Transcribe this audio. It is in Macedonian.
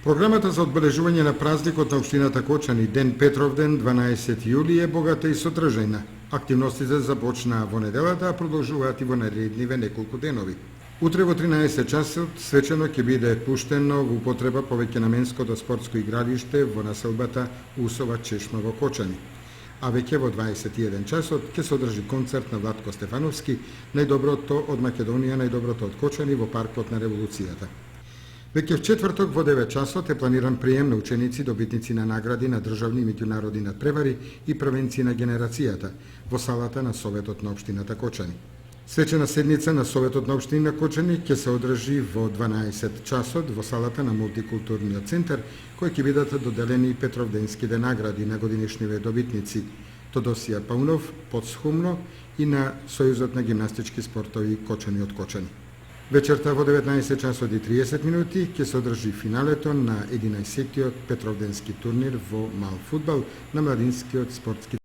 Програмата за одбележување на празникот на општината Кочани, Ден Петровден, 12 јули, е богата и содржајна. Активностите започнаа во неделата, а продолжуваат и во наредниве неколку денови. Утре во 13 часот свечено ќе биде пуштено во употреба повеќенаменското спортско игралиште во населбата Усова Чешма во Кочани. А веќе во 21 часот ќе се одржи концерт на Владко Стефановски, најдоброто од Македонија, најдоброто од Кочани во паркот на Револуцијата. Веќе в четврток во 9 часот е планиран прием на ученици добитници на награди на државни и меѓународни надпревари и превенција на генерацијата во салата на Советот на општината Кочани. Свечена седница на Советот на општина Кочани ќе се одржи во 12 часот во салата на Мултикултурниот центар, кој ќе бидат доделени Петровденските награди на годинешниве добитници Тодосија Паунов, Подсхумно и на Сојузот на гимнастички спортови Кочани од Кочани. Вечерта во 19 часот и 30 минути ќе се одржи финалето на 11-тиот Петровденски турнир во мал фудбал на младинскиот спортски